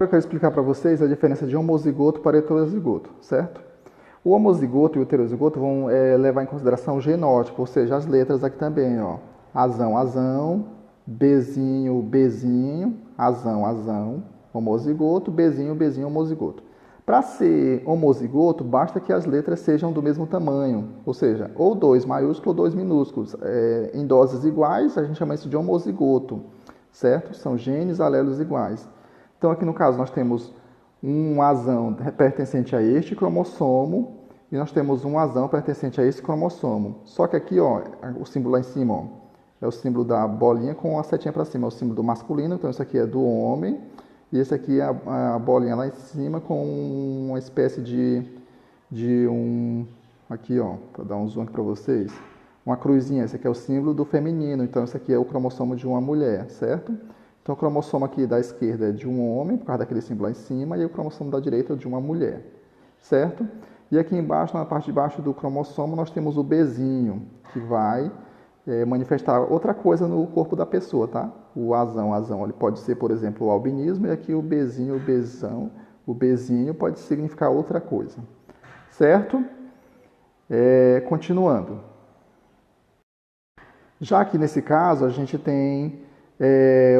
Eu quero explicar para vocês a diferença de homozigoto para heterozigoto, certo? O homozigoto e o heterozigoto vão levar em consideração o genótipo, ou seja, as letras aqui também, ó. Azão, azão, Bzinho, Bzinho, azão, azão, homozigoto, Bzinho, Bzinho, homozigoto. Para ser homozigoto, basta que as letras sejam do mesmo tamanho, ou seja, ou 2 maiúsculos ou 2 minúsculos. Em doses iguais, a gente chama isso de homozigoto, certo? São genes alelos iguais. Então, aqui no caso, nós temos um azão pertencente a este cromossomo e nós temos um azão pertencente a esse cromossomo. Só que aqui, ó, o símbolo lá em cima, ó, é o símbolo da bolinha com a setinha para cima, é o símbolo do masculino, então isso aqui é do homem, e esse aqui é a bolinha lá em cima com uma espécie de um... Aqui, ó, para dar um zoom aqui para vocês. Uma cruzinha, esse aqui é o símbolo do feminino, então esse aqui é o cromossomo de uma mulher, certo? Então o cromossomo aqui da esquerda é de um homem, por causa daquele símbolo lá em cima, e o cromossomo da direita é de uma mulher, certo? E aqui embaixo, na parte de baixo do cromossomo, nós temos o Bzinho, que vai manifestar outra coisa no corpo da pessoa, tá? O azão, ele pode ser, por exemplo, o albinismo, e aqui o Bzinho, o Bzinho pode significar outra coisa, certo? Continuando. Já que nesse caso a gente tem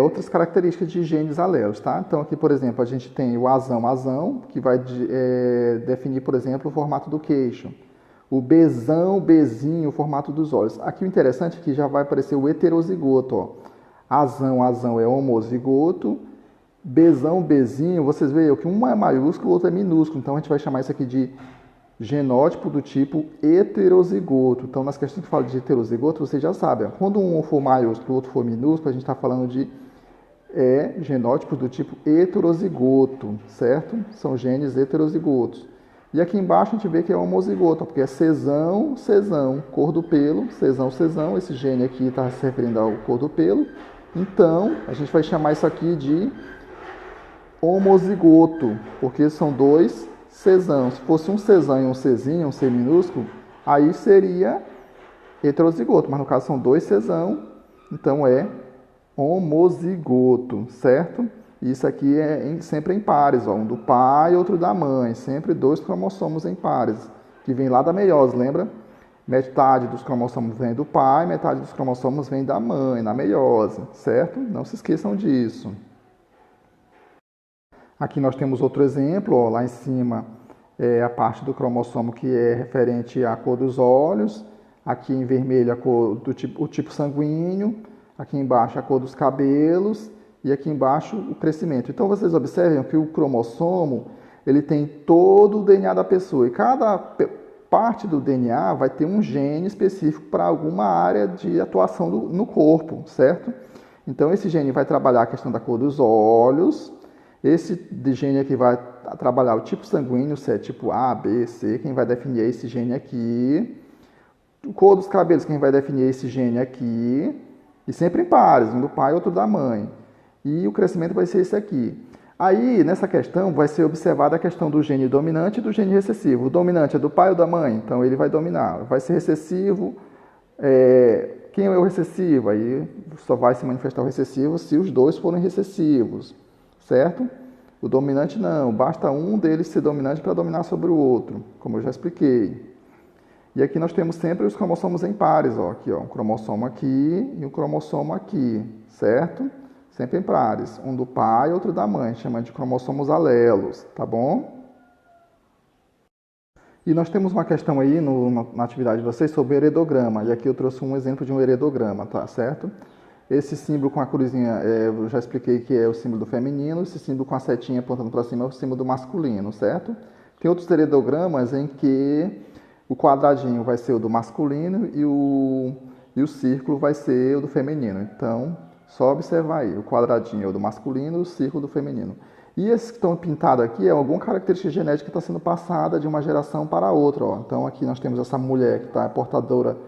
outras características de genes alelos, tá? Então aqui, por exemplo, a gente tem o azão, que vai definir, por exemplo, o formato do queixo. O Bzinho, o formato dos olhos. Aqui o interessante é que já vai aparecer o heterozigoto, ó. Azão é homozigoto. Bzinho, vocês veem que um é maiúsculo, o outro é minúsculo. Então a gente vai chamar isso aqui de genótipo do tipo heterozigoto. Então, nas questões que falam de heterozigoto, vocês já sabem. Quando um for maiúsculo e o outro for minúsculo, a gente está falando de genótipo do tipo heterozigoto, certo? São genes heterozigotos. E aqui embaixo a gente vê que é homozigoto, porque é cesão, cor do pelo, cesão, esse gene aqui está se referindo ao cor do pelo. Então, a gente vai chamar isso aqui de homozigoto, porque são dois cesão. Se fosse um cesão e um cezinho, um C minúsculo, aí seria heterozigoto, mas no caso são dois cesão, então é homozigoto, certo? Isso aqui é sempre em pares, ó, um do pai e outro da mãe, sempre dois cromossomos em pares, que vem lá da meiose, lembra? Metade dos cromossomos vem do pai, metade dos cromossomos vem da mãe, na meiose, certo? Não se esqueçam disso. Aqui nós temos outro exemplo, ó, lá em cima é a parte do cromossomo que é referente à cor dos olhos, aqui em vermelho a cor do o tipo sanguíneo, aqui embaixo a cor dos cabelos e aqui embaixo o crescimento. Então vocês observam que o cromossomo ele tem todo o DNA da pessoa e cada parte do DNA vai ter um gene específico para alguma área de atuação no corpo, certo? Então esse gene vai trabalhar a questão da cor dos olhos. Esse gene aqui vai trabalhar o tipo sanguíneo, se é tipo A, B, C, quem vai definir é esse gene aqui. O cor dos cabelos, quem vai definir é esse gene aqui. E sempre em pares, um do pai e outro da mãe. E o crescimento vai ser esse aqui. Aí, nessa questão, vai ser observada a questão do gene dominante e do gene recessivo. O dominante é do pai ou da mãe? Então, ele vai dominar. Vai ser recessivo. Quem é o recessivo? Aí só vai se manifestar o recessivo se os dois forem recessivos. Certo? O dominante não, basta um deles ser dominante para dominar sobre o outro, como eu já expliquei. E aqui nós temos sempre os cromossomos em pares, ó, aqui, ó, um cromossomo aqui e um cromossomo aqui, certo? Sempre em pares, um do pai e outro da mãe, chamando de cromossomos alelos, tá bom? E nós temos uma questão aí na atividade de vocês sobre heredograma, e aqui eu trouxe um exemplo de um heredograma, tá certo? Esse símbolo com a cruzinha, eu já expliquei que é o símbolo do feminino, esse símbolo com a setinha apontando para cima é o símbolo do masculino, certo? Tem outros heredogramas em que o quadradinho vai ser o do masculino e o círculo vai ser o do feminino. Então, só observar aí, o quadradinho é o do masculino e o círculo do feminino. E esses que estão pintados aqui é alguma característica genética que está sendo passada de uma geração para outra. Ó. Então, aqui nós temos essa mulher que está portadora,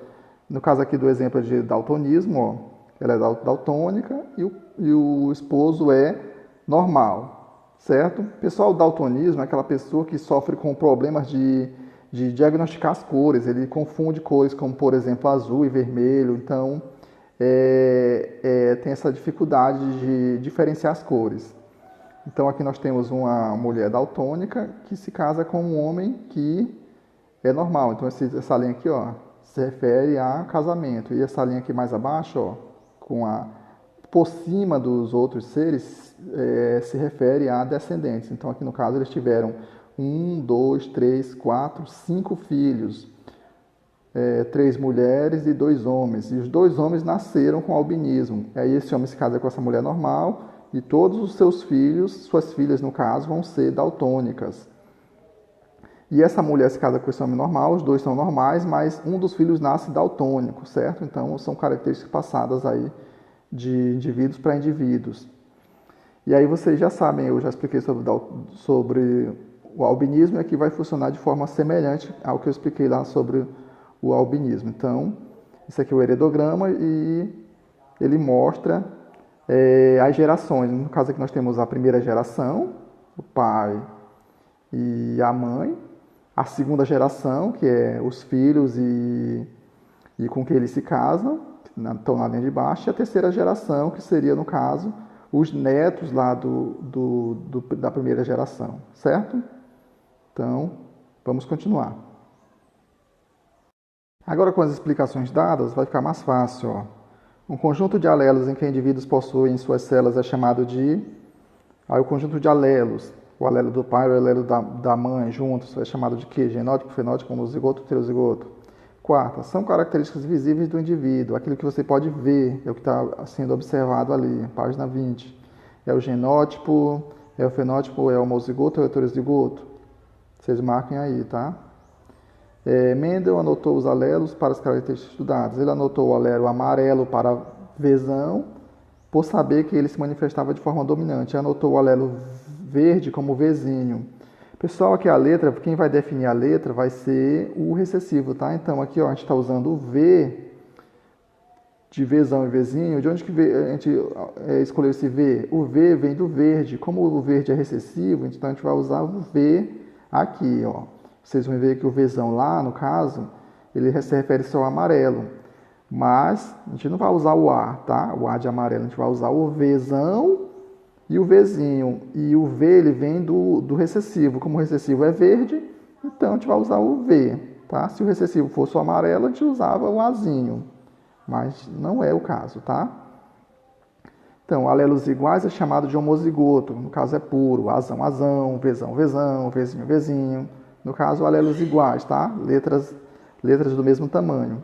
no caso aqui do exemplo de daltonismo, ó. Ela é daltônica e o esposo é normal, certo? Pessoal, o daltonismo é aquela pessoa que sofre com problemas de diagnosticar as cores. Ele confunde cores como, por exemplo, azul e vermelho. Então, tem essa dificuldade de diferenciar as cores. Então aqui nós temos uma mulher daltônica que se casa com um homem que é normal. Então essa linha aqui, ó, se refere a casamento. E essa linha aqui mais abaixo, ó, por cima dos outros seres, se refere a descendentes. Então aqui no caso eles tiveram 1, 2, 3, 4, 5 filhos. 3 mulheres e 2 homens. E os 2 homens nasceram com albinismo. Aí esse homem se casa com essa mulher normal e todos os seus filhos, suas filhas no caso, vão ser daltônicas. E essa mulher se casa com esse homem normal, os 2 são normais, mas um dos filhos nasce daltônico, certo? Então são características passadas aí de indivíduos para indivíduos. E aí vocês já sabem, eu já expliquei sobre o albinismo e aqui vai funcionar de forma semelhante ao que eu expliquei lá sobre o albinismo. Então, esse aqui é o heredograma e ele mostra as gerações. No caso aqui nós temos a primeira geração, o pai e a mãe. A segunda geração, que é os filhos e com quem eles se casam, estão na linha de baixo. E a terceira geração, que seria, no caso, os netos lá da primeira geração, certo? Então, vamos continuar. Agora, com as explicações dadas, vai ficar mais fácil. Ó. Um conjunto de alelos em que indivíduos possuem em suas células é chamado de... Aí o conjunto de alelos, o alelo do pai e o alelo da mãe juntos, é chamado de quê? Genótipo, fenótipo, homozigoto, heterozigoto. Quarta, são características visíveis do indivíduo, aquilo que você pode ver, é o que está sendo observado ali, página 20. É o genótipo, é o fenótipo, é o homozigoto ou é o heterozigoto? Vocês marquem aí, tá? Mendel anotou os alelos para as características estudadas. Ele anotou o alelo amarelo para Vzão, por saber que ele se manifestava de forma dominante. Anotou o alelo verde como Vzinho. Pessoal, aqui a letra, quem vai definir a letra vai ser o recessivo, tá? Então aqui ó, a gente está usando o V de Vzão e Vzinho. De onde que a gente escolheu esse V? O V vem do verde. Como o verde é recessivo, então a gente vai usar o V aqui, ó. Vocês vão ver que o Vzão lá, no caso, ele se refere só ao amarelo. Mas a gente não vai usar o A, tá? O A de amarelo, a gente vai usar o Vzão e o Vzinho. E o V ele vem do recessivo. Como o recessivo é verde, então a gente vai usar o V, tá? Se o recessivo fosse o amarelo, a gente usava o Azinho. Mas não é o caso, tá? Então, alelos iguais é chamado de homozigoto. No caso é puro. Azão, azão, Vzão, Vzão, Vzinho, Vzinho. No caso, alelos iguais, tá? Letras do mesmo tamanho.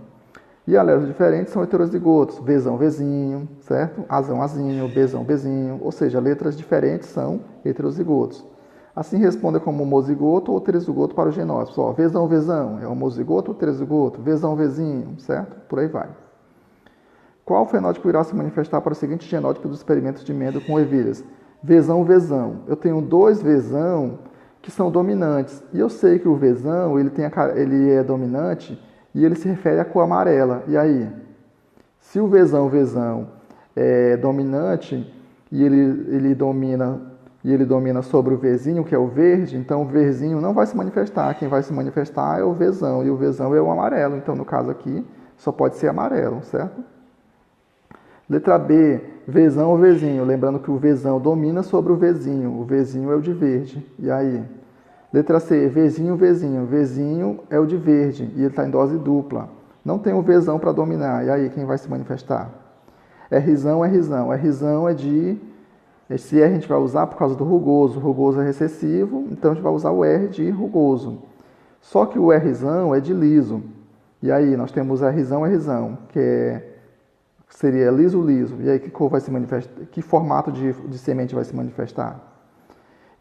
E alelos diferentes são heterozigotos. Vzão, Vzinho, certo? Azão, Azinho, Bzão, Bzinho. Ou seja, letras diferentes são heterozigotos. Assim responda como homozigoto ou heterozigoto para os genótipos. Ó, Vzão, Vzão é homozigoto ou heterozigoto? Vzão, Vzinho, certo? Por aí vai. Qual fenótipo irá se manifestar para o seguinte genótipo dos experimentos de Mendel com ervilhas? Vzão, Vzão. Eu tenho 2 Vzão que são dominantes. E eu sei que o Vzão, ele é dominante e ele se refere à cor amarela. E aí? Se o Vzão é dominante e ele domina sobre o Vzinho, que é o verde, então o Vzinho não vai se manifestar. Quem vai se manifestar é o Vzão, e o Vzão é o amarelo. Então, no caso aqui, só pode ser amarelo, certo? Letra B, Vzão ou Vzinho. Lembrando que o Vzão domina sobre o Vzinho. O Vzinho é o de verde. E aí? Letra C, Vzinho, Vzinho. Vzinho é o de verde e ele está em dose dupla. Não tem o Vzão para dominar. E aí, quem vai se manifestar? Rzão, Rzão. Rzão é de... Esse R a gente vai usar por causa do rugoso. O rugoso é recessivo, então a gente vai usar o R de rugoso. Só que o Rzão é de liso. E aí, nós temos Rzão, Rzão, que seria liso, liso. E aí, que cor vai se manifestar? Que formato de semente vai se manifestar?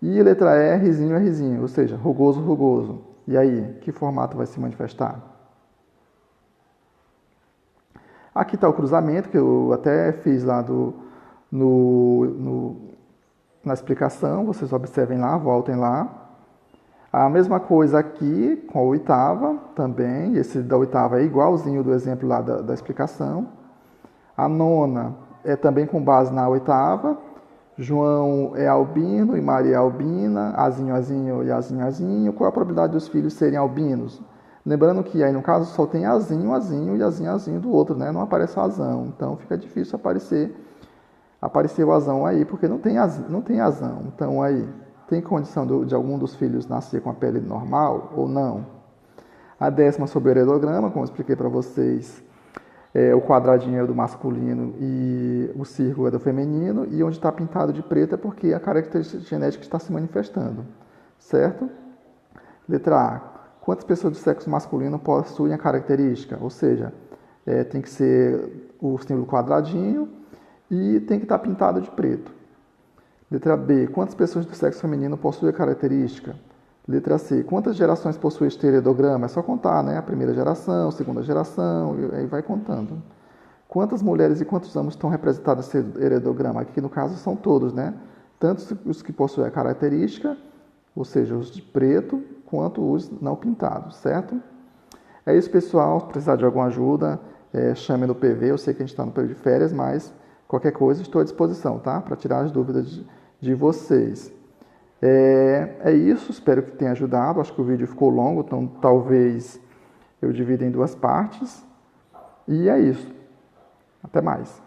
E letra E, Rzinho, Rzinho, ou seja, rugoso, rugoso. E aí, que formato vai se manifestar? Aqui está o cruzamento, que eu até fiz lá na explicação. Vocês observem lá, voltem lá. A mesma coisa aqui com a oitava também. Esse da oitava é igualzinho do exemplo lá da explicação. A nona é também com base na oitava. João é albino e Maria é albina. Azinho, Azinho e Azinho, Azinho. Qual a probabilidade dos filhos serem albinos? Lembrando que aí no caso só tem Azinho, Azinho e Azinho, Azinho do outro, né? Não aparece Azão. Então fica difícil aparecer Apareceu azão aí porque não tem azão. Então aí, tem condição de algum dos filhos nascer com a pele normal ou não? A 10ª sobre o heredograma, como eu expliquei para vocês, o quadradinho é do masculino e o círculo é do feminino, e onde está pintado de preto é porque a característica genética está se manifestando, certo? Letra A. Quantas pessoas do sexo masculino possuem a característica? Ou seja, tem que ser o símbolo quadradinho e tem que estar pintado de preto. Letra B. Quantas pessoas do sexo feminino possuem a característica? Letra C. Quantas gerações possui este heredograma? É só contar, né? A primeira geração, a segunda geração, e aí vai contando. Quantas mulheres e quantos homens estão representados nesse heredograma? Aqui, no caso, são todos, né? Tanto os que possuem a característica, ou seja, os de preto, quanto os não pintados, certo? É isso, pessoal. Se precisar de alguma ajuda, chame no PV. Eu sei que a gente está no período de férias, mas qualquer coisa estou à disposição, tá? Para tirar as dúvidas de vocês. É isso, espero que tenha ajudado. Acho que o vídeo ficou longo, então talvez eu divida em 2 partes. E é isso. Até mais.